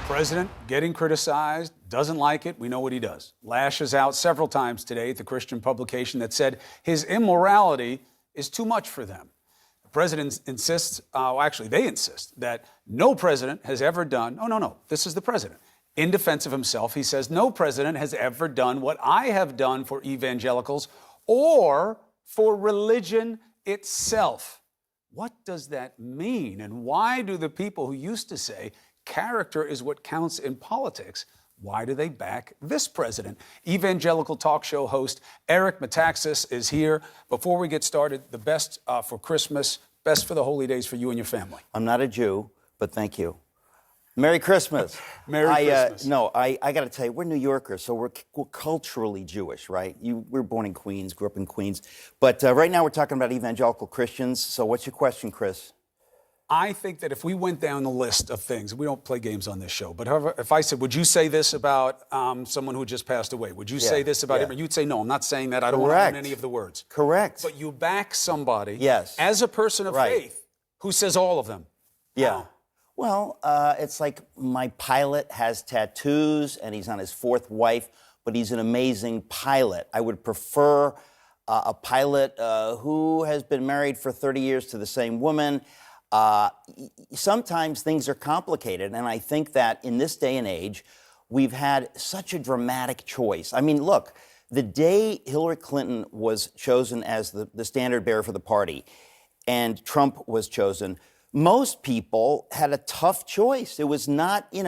President getting criticized, doesn't like it. We know what he does. Lashes out several times today at the Christian publication that said his immorality is too much for them. The president insists, they insist that no president has ever done, this is the president. In defense of himself, he says, no president has ever done what I have done for evangelicals or for religion itself. What does that mean? And why do the people who used to say character is what counts in politics, why do they back this president? Evangelical talk show host Eric Metaxas is here. Before we get started, the best for Christmas, best for the holy days for you and your family. I'm not a Jew, but thank you. Merry Christmas. Merry Christmas. I got to tell you, we're New Yorkers, so we're culturally Jewish, right? We're born in Queens, grew up in Queens. But right now we're talking about evangelical Christians. So what's your question, Chris? I think that if we went down the list of things, we don't play games on this show, but however, if I said, would you say this about someone who just passed away? Would you say this about him? You'd say, no, I'm not saying that. I don't want to own any of the words. Correct. But you back somebody as a person of faith who says all of them. Yeah. Well, it's like my pilot has tattoos and he's on his fourth wife, but he's an amazing pilot. I would prefer a pilot who has been married for 30 years to the same woman. Sometimes things are complicated, and I think that in this day and age, we've had such a dramatic choice. I mean, look, the day Hillary Clinton was chosen as the standard bearer for the party and Trump was chosen, most people had a tough choice. It was not, it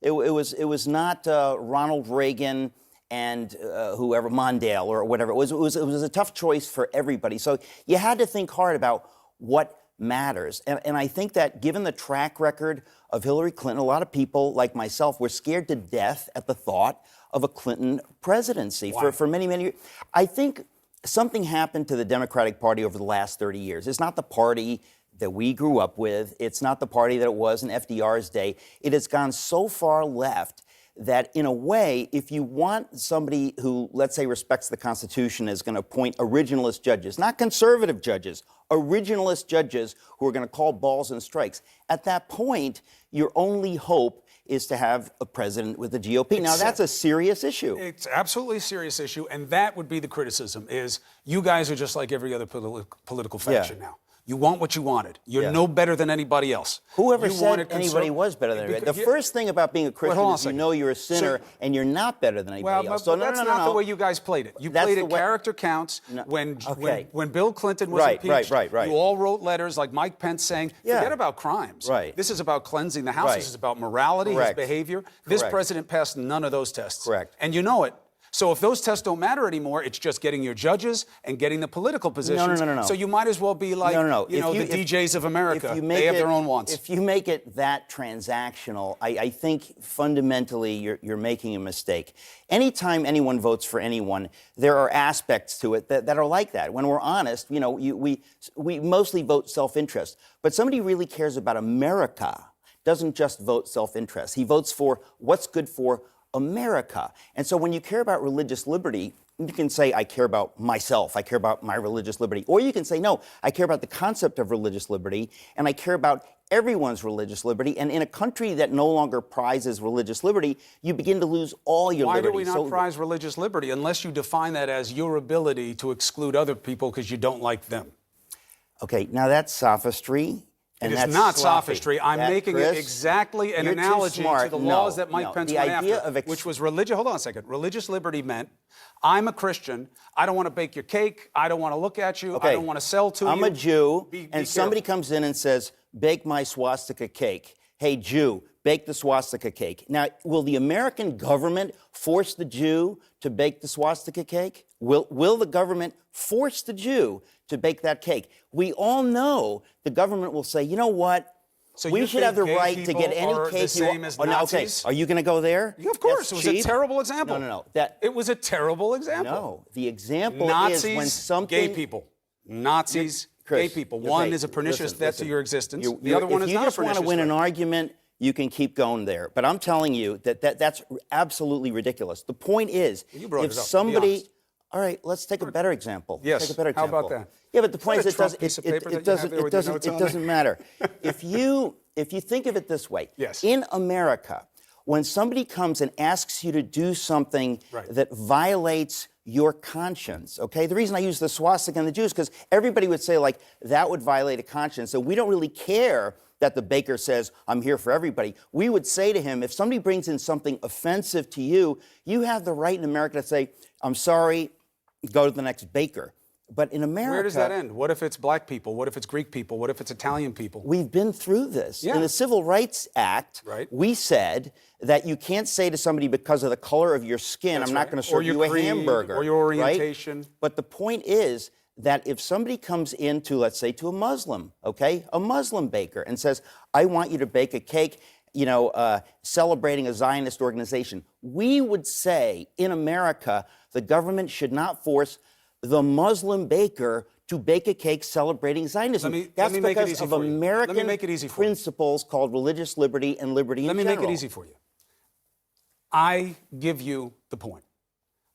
was not Ronald Reagan and whoever, Mondale or whatever. It was a tough choice for everybody. So you had to think hard about what matters. And I think that given the track record of Hillary Clinton, a lot of people like myself were scared to death at the thought of a Clinton presidency for many, many years. I think something happened to the Democratic Party over the last 30 years. It's not the party that we grew up with. It's not the party that it was in FDR's day. It has gone so far left that in a way, if you want somebody who, let's say, respects the Constitution, is going to appoint originalist judges, not conservative judges, originalist judges who are going to call balls and strikes, at that point, your only hope is to have a president with the GOP. Now, that's a serious issue. It's absolutely a serious issue, and that would be the criticism, is you guys are just like every other political faction now. You want what you wanted. You're no better than anybody else. Whoever said anybody was better than anybody? The first thing about being a Christian is you know you're a sinner and you're not better than anybody else. So that's not the way you guys played it. You played it character counts. When Bill Clinton was impeached, you all wrote letters like Mike Pence saying, forget about crimes. This is about cleansing the house. This is about morality, his behavior. This president passed none of those tests. And you know it. So if those tests don't matter anymore, it's just getting your judges and getting the political positions. No. So you might as well be like, the DJs of America. They have their own wants. If you make it that transactional, I think fundamentally you're making a mistake. Anytime anyone votes for anyone, there are aspects to it that are like that. When we're honest, we mostly vote self-interest. But somebody really cares about America doesn't just vote self-interest. He votes for what's good for America. And so when you care about religious liberty, you can say, I care about myself, I care about my religious liberty. Or you can say, no, I care about the concept of religious liberty, and I care about everyone's religious liberty. And in a country that no longer prizes religious liberty, you begin to lose all your liberty. Why do we not prize religious liberty unless you define that as your ability to exclude other people because you don't like them? Okay, now that's sophistry. It is not sophistry. I'm making it exactly an analogy to the laws that Mike Pence went after, which was religious. Hold on a second. Religious liberty meant I'm a Christian. I don't want to bake your cake. I don't want to look at you. I don't want to sell to you. I'm a Jew, and somebody comes in and says, bake my swastika cake. Hey, Jew, bake the swastika cake. Now, will the American government force the Jew to bake the swastika cake? Will the government force the Jew to bake that cake? We all know the government will say, you know what? So we should have the right to get any cake you want. Okay, are you going to go there? Yeah, of course. It was a terrible example. No. It was a terrible example. No, the example Nazis, is when something... gay people. Nazis, Chris, gay people. One is a pernicious death to your existence. The other one is not a pernicious If you just want to win an argument, you can keep going there. But I'm telling you that's absolutely ridiculous. The point is, if somebody... All right, let's take a better example. Yes. Take a better example. How about that? Yeah, but the point is, it doesn't matter. If you think of it this way, in America, when somebody comes and asks you to do something Right. that violates your conscience, okay? The reason I use the swastika and the Jews, because everybody would say, like, that would violate a conscience. So we don't really care that the baker says, I'm here for everybody. We would say to him, if somebody brings in something offensive to you, you have the right in America to say, I'm sorry, go to the next baker. But in America... Where does that end? What if it's black people? What if it's Greek people? What if it's Italian people? We've been through this. Yeah. In the Civil Rights Act, Right. we said that you can't say to somebody because of the color of your skin, That's I'm not right. going to Or serve your you a creed, hamburger. or your orientation. Right? But the point is that if somebody comes into, let's say, to a Muslim, okay, a Muslim baker, and says, I want you to bake a cake, celebrating a Zionist organization, we would say in America, the government should not force the Muslim baker to bake a cake celebrating Zionism. Let me make it because easy of for you. American Let me make it easy for you. principles called religious liberty and liberty in Let me general. make it easy for you. I give you the point,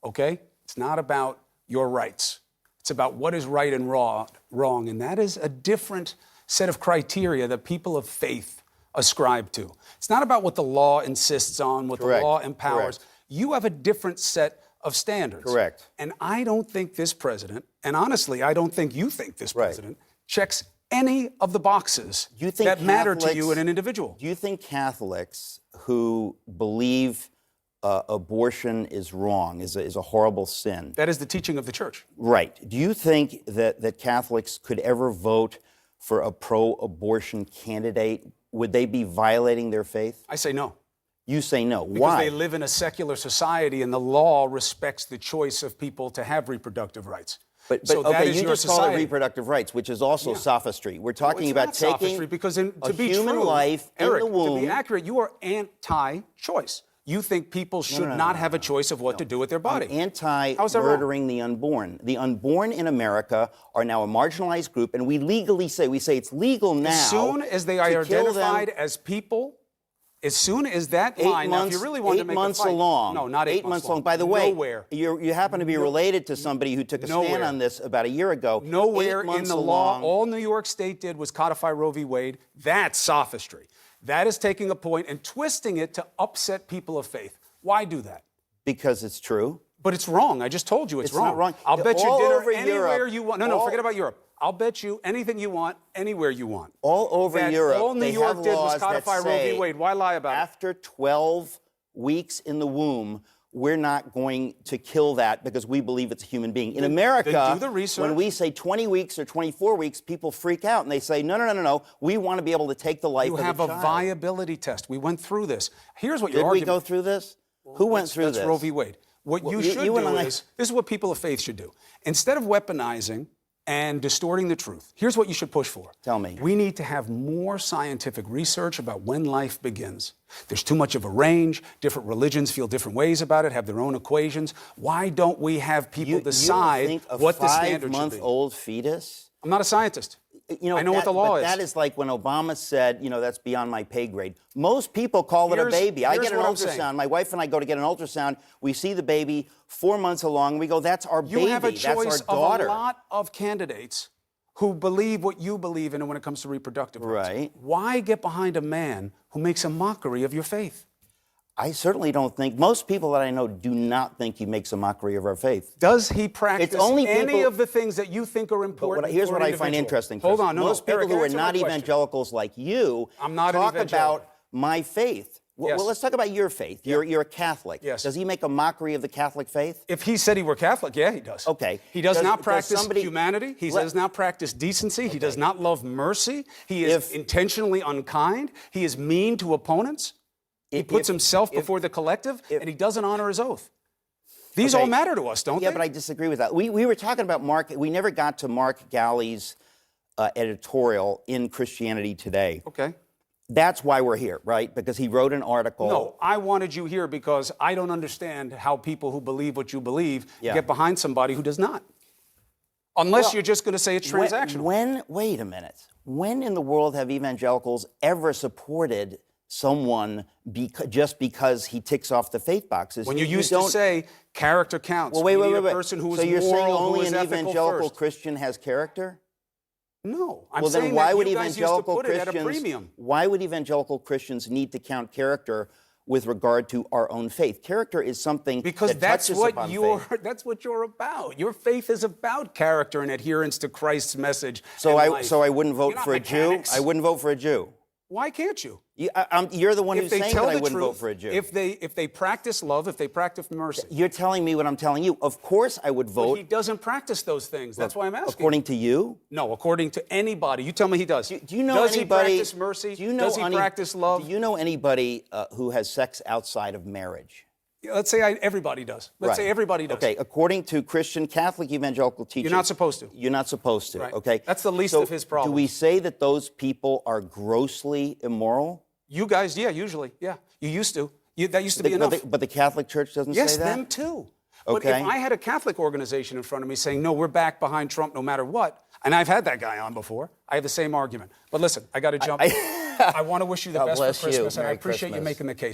okay? It's not about your rights. It's about what is right and wrong, and that is a different set of criteria that people of faith ascribe to. It's not about what the law insists on, what Correct. the law empowers. Correct. You have a different set of standards. Correct. And I don't think this president, and honestly, I don't think you think this Right. president, checks any of the boxes Do you think that matter to you Catholics- as an individual. Do you think Catholics who believe abortion is wrong, is a horrible sin? That is the teaching of the church. Right. Do you think that Catholics could ever vote for a pro-abortion candidate? Would they be violating their faith? I say no. You say no. Because Why? they live in a secular society and the law respects the choice of people to have reproductive rights. But so that okay, is you your just call it society. reproductive rights, which is also sophistry. We're talking It's about not taking sophistry, because to a be human true, life Eric, in the womb. to be accurate, you are anti-choice. You think people should not have a choice of what to do with their body. How's that wrong? Anti-murdering the unborn. The unborn in America are now a marginalized group, and we legally say, it's legal now. As soon as they are to kill identified them as people, as soon as that 8 line, now months, if you really want to 8 make months a fight, along. no, not 8 months long. By the way, nowhere, you happen to be related to somebody who took a stand Nowhere. on this about a year ago. nowhere 8 in months the law, along. all New York State did was codify Roe v. Wade. That's sophistry. That is taking a point and twisting it to upset people of faith. Why do that? Because it's true. But it's wrong. I just told you it's wrong. not wrong. I'll bet you All dinner over anywhere Europe, you want. No, forget about Europe. I'll bet you anything you want, anywhere you want. All over That Europe, all New they York have did was laws that codify Roe say v. Wade. Why lie about it? after 12 weeks in the womb, we're not going to kill that because we believe it's a human being. In America, then do the research. when we say 20 weeks or 24 weeks, people freak out and they say, no. We want to be able to take the life You of a have child. a viability test. We went through this. Here's what your Did we argument. go through this? Who went through That's this? Roe v. Wade. What Well, you you- should you and do I- is, this is what people of faith should do. Instead of weaponizing and distorting the truth, here's what you should push for. Tell me. We need to have more scientific research about when life begins. There's too much of a range. Different religions feel different ways about it, have their own equations. Why don't we have people decide you think a what the standard should be? 5-month-old fetus? I'm not a scientist. I know what the but law is. That is like when Obama said, that's beyond my pay grade. Most people call it a baby. I here's get an what I'm saying. ultrasound. My wife and I go to get an ultrasound. We see the baby 4 months along. We go, that's our baby. You have a choice That's our daughter. of a lot of candidates who believe what you believe in when it comes to reproductive rights. Right. Why get behind a man who makes a mockery of your faith? I certainly don't think, most people that I know do not think he makes a mockery of our faith. Does he practice only any people- of the things that you think are important? Here's for what an I find individual? interesting, Chris. Hold on, no, most people Eric, who are answer my not question. evangelicals like you I'm not an talk evangelical. about my faith. Yes. Well, let's talk about your faith. You're a Catholic. Yes. Does he make a mockery of the Catholic faith? If he said he were Catholic, yeah, he does. Okay. He does Does- not does practice somebody- humanity. He Let- does not practice decency. He does not love mercy. He is If- intentionally unkind. He is mean to opponents. He puts himself before the collective, and he doesn't honor his oath. These all matter to us, don't they? Yeah, but I disagree with that. We were talking about Mark. We never got to Mark Galli's editorial in Christianity Today. Okay. That's why we're here, right? Because he wrote an article. No, I wanted you here because I don't understand how people who believe what you believe Yeah. get behind somebody who does not. Unless you're just going to say it's transactional. Wait a minute. When in the world have evangelicals ever supported someone just because he ticks off the faith boxes? When you used to say character counts, well, wait, we need wait. a person who is so you're moral, saying who only is an ethical evangelical first. Christian has character? No, I'm Well, saying then why that would you guys used to evangelical put it at a Christians? premium. Why would evangelical Christians need to count character with regard to our own faith. Character is something because that that's touches what upon faith. that's what you're about. Your faith is about character and adherence to Christ's message. So and life. I wouldn't vote You're not for a mechanics. Jew. I wouldn't vote for a Jew. Why can't you? You're the one If who's they saying tell that I the wouldn't truth, vote for a Jew. if they practice love, if they practice mercy. You're telling me what I'm telling you. Of course I would vote. But he doesn't practice those things. That's why I'm asking. According to you? No, according to anybody. You tell me he does. Do you know does anybody? he practice mercy? Do you know does he practice love? Do you know anybody who has sex outside of marriage? Let's say everybody does. Let's say everybody does. Okay, according to Christian Catholic evangelical teaching. You're not supposed to. You're not supposed to. Right. Okay. That's the least So of his problems. do we say that those people are grossly immoral? You guys, yeah, usually, yeah. You used to. That used to be enough. But the Catholic Church doesn't Yes, say that? them too. But Okay. if I had a Catholic organization in front of me saying, no, we're back behind Trump no matter what, and I've had that guy on before, I have the same argument. But listen, I got to jump. I want to wish you the God best for bless you. Christmas, and I Merry appreciate you Christmas. making the case.